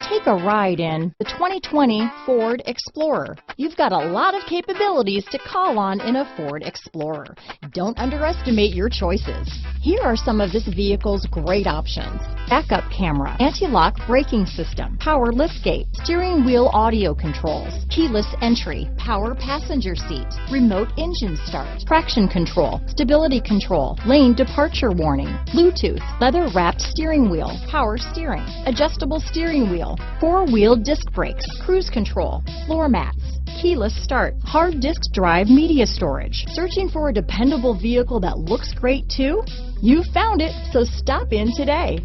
Take a ride in the 2020 Ford Explorer. You've got a lot of capabilities to call on in a Ford Explorer. Don't underestimate your choices. Here are some of this vehicle's great options: backup camera, anti-lock braking system, power liftgate, steering wheel audio controls, keyless entry, power passenger seat, remote engine start, traction control, stability control, lane departure warning, Bluetooth, leather-wrapped steering wheel, power steering, adjustable steering wheel, four-wheel disc brakes, cruise control, floor mats, keyless start, hard disk drive media storage. Searching for a dependable vehicle that looks great too? You found it, so stop in today.